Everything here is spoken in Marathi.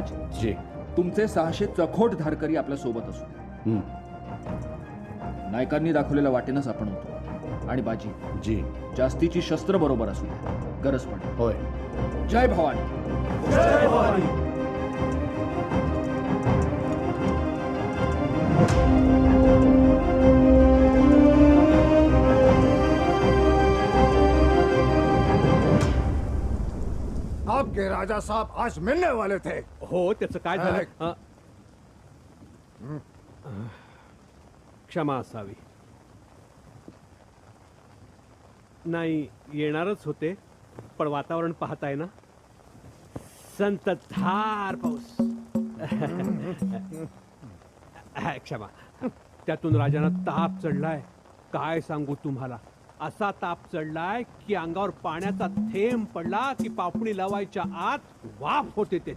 बाजी, जी. तुमचे 600 चखोट धारकरी आपल्या सोबत असू द्या. नायकांनी दाखवलेल्या वाटेनच आपण होतो. आणि बाजी, जी. जास्तीची शस्त्र बरोबर असू द्या, गरज पडेल. होय. जय भवानी. जय भवानी. आपके राजा साहब आज मिलने वाले थे. हो, त्याचं काय झालं? क्षमा असावी. नाही, येणारच होते, पण वातावरण पाहताय ना, संततधार पाऊस. क्षमा. त्यातून राजांना ताप चढलाय. काय सांगू तुम्हाला, असा ताप चढलाय की अंगावर पाण्याचा थेंब पडला की पापणी लावायच्या आत वाफ होते त्याची.